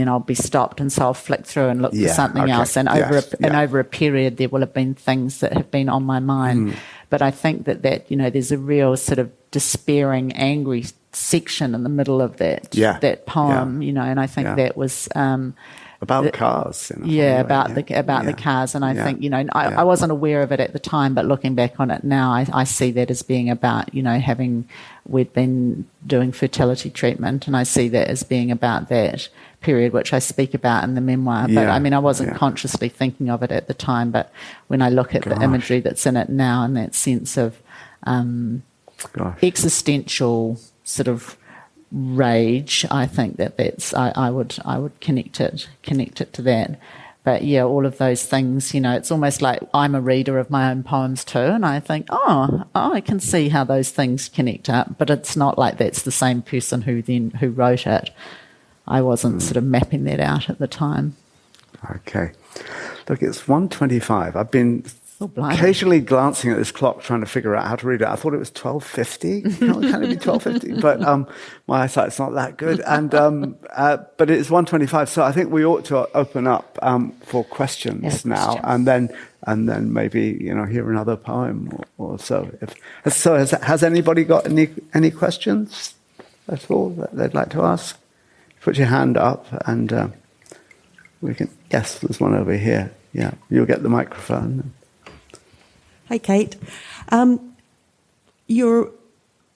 I'll be stopped, and so I'll flick through and look for something else. And over a period, there will have been things that have been on my mind. But I think that there's a real sort of despairing, angry section in the middle of that poem, and I think that was about cars. About the cars, and I think I wasn't aware of it at the time, but looking back on it now, I see that as being about we'd been doing fertility treatment, and I see that as being about that period, which I speak about in the memoir. But I mean, I wasn't consciously thinking of it at the time, but when I look at the imagery that's in it now, and that sense of existential sort of rage, I think that's I would connect it to that. But all of those things, it's almost like I'm a reader of my own poems too, and I think, I can see how those things connect up. But it's not like that's the same person who wrote it. I wasn't sort of mapping that out at the time. Okay. Look, it's 1:25. I've been occasionally glancing at this clock trying to figure out how to read it. I thought it was 12:50. Can it be 12:50? But my eyesight's not that good. And but it's 1:25, so I think we ought to open up for questions now, and then maybe hear another poem or so. Has anybody got any questions at all that they'd like to ask? Put your hand up, and Yes, there's one over here. Yeah, you'll get the microphone. Hey, Kate. You're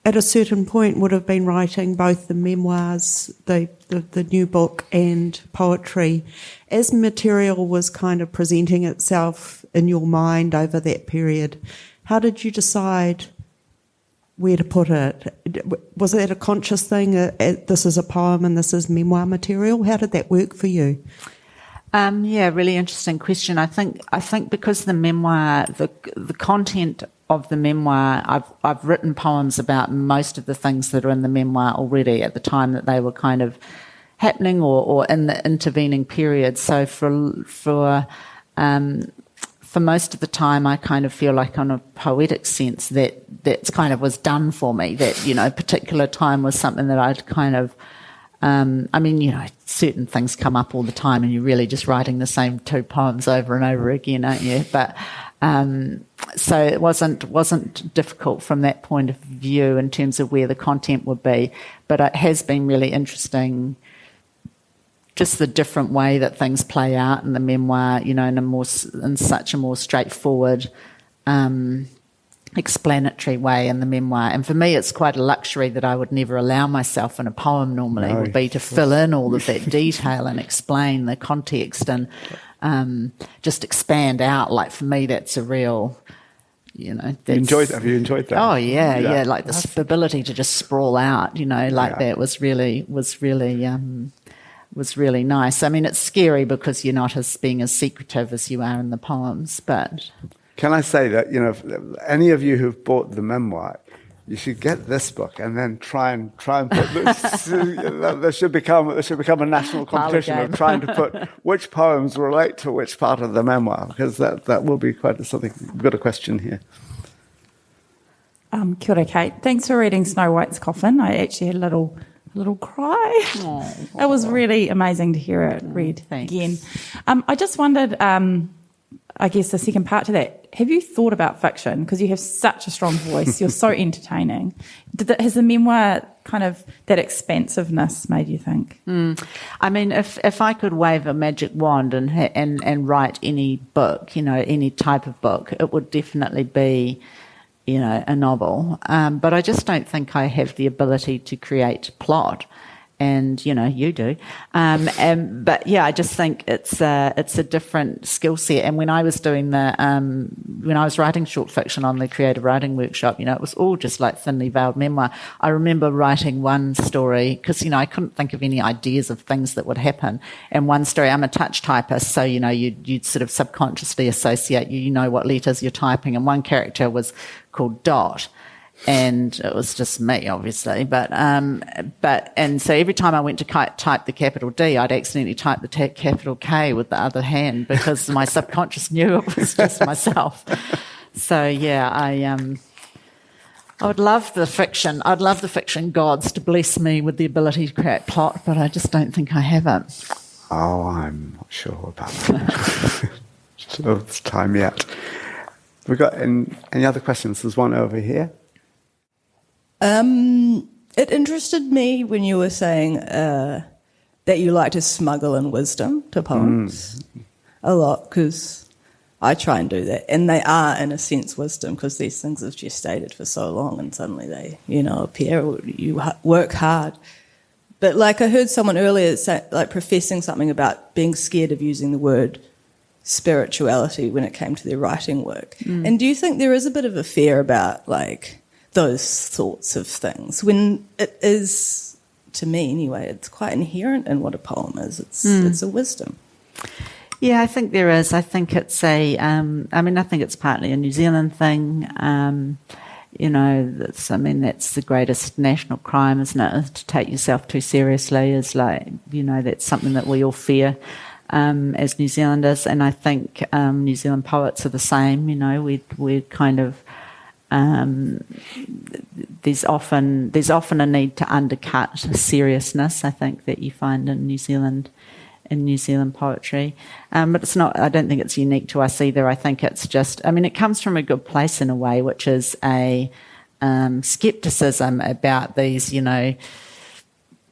at a certain point would have been writing both the memoirs, the new book, and poetry. As material was kind of presenting itself in your mind over that period, how did you decide where to put it? Was that a conscious thing? This is a poem and this is memoir material. How did that work for you? Yeah, really interesting question. I think because the memoir, the content of the memoir, I've written poems about most of the things that are in the memoir already at the time that they were kind of happening or in the intervening period. So for most of the time, I kind of feel like, on a poetic sense, that's kind of was done for me. That particular time was something that I'd kind of. Certain things come up all the time, and you're really just writing the same two poems over and over again, aren't you? But so it wasn't difficult from that point of view in terms of where the content would be. But it has been really interesting, just the different way that things play out in the memoir. In such a more straightforward, explanatory way in the memoir. And for me, it's quite a luxury that I would never allow myself in a poem normally, would be to fill in all of that detail and explain the context and just expand out. Like, for me, that's a real, Have you enjoyed that? Oh, yeah. Like the ability to just sprawl out, that was really nice. I mean, it's scary because you're not being as secretive as you are in the poems, but... Can I say that, any of you who've bought the memoir, you should get this book and then try and put this. There should become a national competition of trying to put which poems relate to which part of the memoir, because that will be quite something. We've got a question here. Kia ora, Kate. Thanks for reading Snow White's Coffin. I actually had a little cry. It was really amazing to hear it read again. I just wondered, I guess the second part to that, have you thought about fiction? Because you have such a strong voice. You're so entertaining. Has the memoir kind of that expansiveness made you think? I mean, if I could wave a magic wand and write any book, any type of book, it would definitely be, a novel. But I just don't think I have the ability to create plot. And you do, but yeah, I just think it's a different skill set. And when I was doing when I was writing short fiction on the creative writing workshop, it was all just like thinly veiled memoir. I remember writing one story because I couldn't think of any ideas of things that would happen. And one story, I'm a touch typist, so you'd sort of subconsciously associate what letters you're typing. And one character was called Dot. And it was just me, obviously. But so every time I went to type the capital D, I'd accidentally type the capital K with the other hand because my subconscious knew it was just myself. So yeah, I would love the fiction. I'd love the fiction gods to bless me with the ability to create plot, but I just don't think I have it. Oh, I'm not sure about that. So it's time yet. We've got any other questions? There's one over here. It interested me when you were saying that you like to smuggle in wisdom to poems a lot, because I try and do that. And they are, in a sense, wisdom, because these things have gestated for so long and suddenly they, appear, or you work hard. But like I heard someone earlier say, like professing something about being scared of using the word spirituality when it came to their writing work. And do you think there is a bit of a fear about like those sorts of things when it is, to me anyway, it's quite inherent in what a poem is. It's a wisdom. Yeah, I think there is. I think it's I think it's partly a New Zealand thing. That's the greatest national crime, isn't it? To take yourself too seriously is that's something that we all fear as New Zealanders. And I think New Zealand poets are the same. We're kind of there's often a need to undercut seriousness, I think, that you find in New Zealand poetry. But it's not, I don't think it's unique to us either. I think it's just, it comes from a good place in a way, which is a skepticism about these,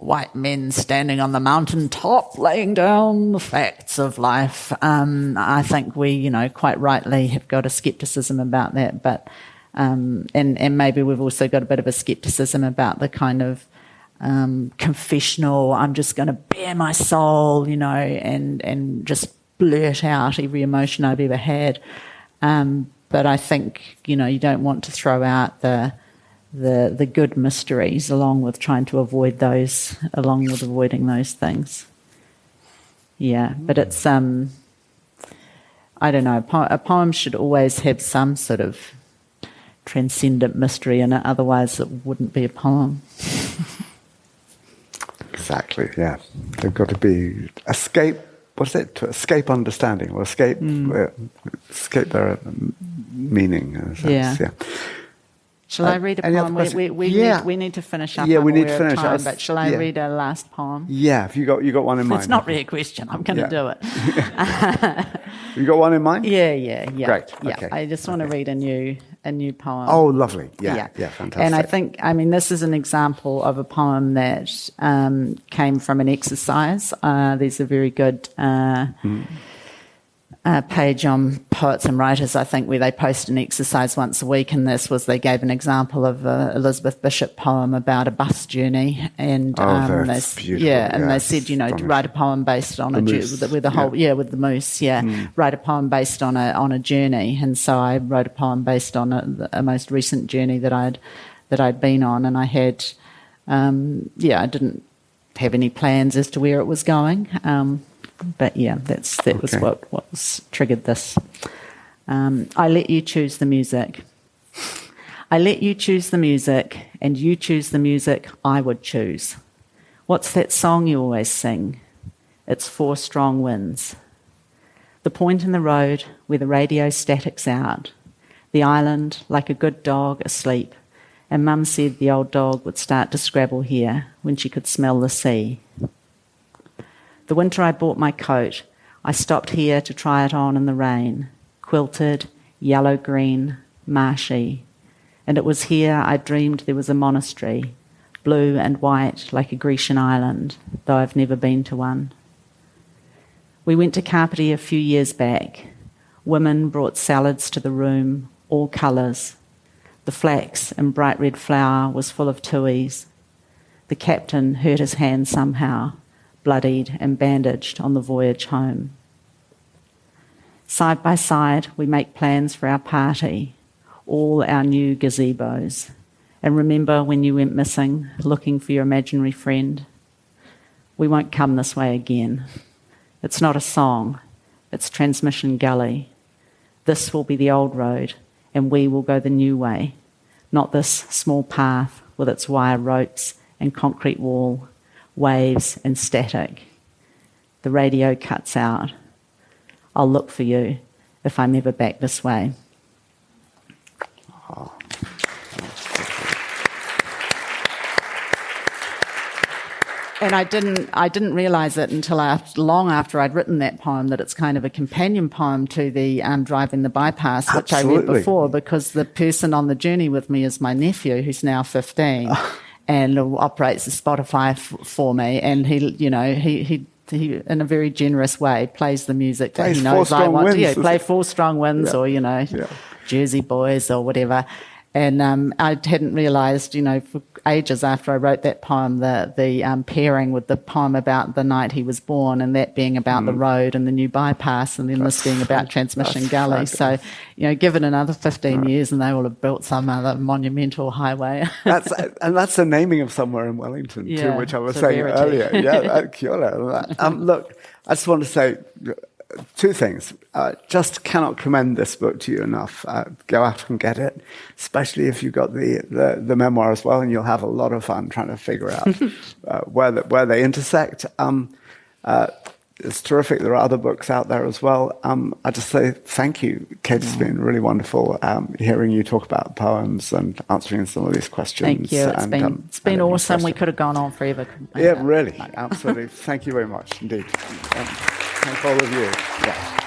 white men standing on the mountain top laying down the facts of life. I think we, quite rightly have got a scepticism about that, but and maybe we've also got a bit of a scepticism about the kind of confessional, I'm just going to bare my soul, and just blurt out every emotion I've ever had. But I think, you don't want to throw out the good mysteries along with trying to avoiding those things. Yeah, but it's, I don't know, a poem should always have some sort of transcendent mystery in it, otherwise it wouldn't be a poem. Exactly, yeah. They've got to be escape, what is it? To escape understanding or escape their meaning. In a sense, yeah. Shall I read a poem? We need to finish up. Yeah, we need to finish up. up. But shall I read a last poem? Yeah, have you got one in mind? It's not really a question. I'm going to do it. You got one in mind? Yeah. Great. Yeah. Okay. I just want to read a new poem. Oh, lovely. Yeah, fantastic. And I think, this is an example of a poem that came from an exercise. There's a very good page on Poets and Writers, I think, where they post an exercise once a week, and they gave an example of a Elizabeth Bishop poem about a bus journey, and that's beautiful. And they said, to write a poem based on with the moose, write a poem based on a journey, and so I wrote a poem based on a most recent journey that I'd been on, and I had, I didn't have any plans as to where it was going. But that was what triggered this. I let you choose the music. I let you choose the music, and you choose the music I would choose. What's that song you always sing? It's Four Strong Winds. The point in the road where the radio static's out. The island like a good dog asleep. And Mum said the old dog would start to scrabble here when she could smell the sea. The winter I bought my coat, I stopped here to try it on in the rain, quilted, yellow-green, marshy. And it was here I dreamed there was a monastery, blue and white like a Grecian island, though I've never been to one. We went to Kapiti a few years back. Women brought salads to the room, all colours. The flax and bright red flour was full of tuis. The captain hurt his hand somehow, bloodied and bandaged on the voyage home. Side by side, we make plans for our party, all our new gazebos. And remember when you went missing, looking for your imaginary friend? We won't come this way again. It's not a song, it's Transmission Gully. This will be the old road, and we will go the new way, not this small path with its wire ropes and concrete wall, waves and static. The radio cuts out. I'll look for you if I'm ever back this way. Oh. And I didn't realise it until long after I'd written that poem that it's kind of a companion poem to the Driving the Bypass, which Absolutely. I read before, because the person on the journey with me is my nephew, who's now 15. And operates the Spotify for me, and he in a very generous way plays the music that he knows I want to play. Four Strong Winds, or Jersey Boys or whatever. And I hadn't realised, for ages after I wrote that poem, the pairing with the poem about the night he was born, and that being about the road and the new bypass, and then this being about Transmission Gully. So, given another 15 years and they will have built some other monumental highway. That's the naming of somewhere in Wellington, too, which I was saying earlier. Yeah, kia ora. Look, I just want to say two things. Just cannot commend this book to you enough. Go out and get it, especially if you've got the memoir as well, and you'll have a lot of fun trying to figure out where they intersect. It's terrific. There are other books out there as well. I just say thank you, Kate. It's been really wonderful hearing you talk about poems and answering some of these questions. Thank you. It's been awesome. We could have gone on forever. Yeah, really. Absolutely. Thank you very much indeed. Thank all of you. Yeah.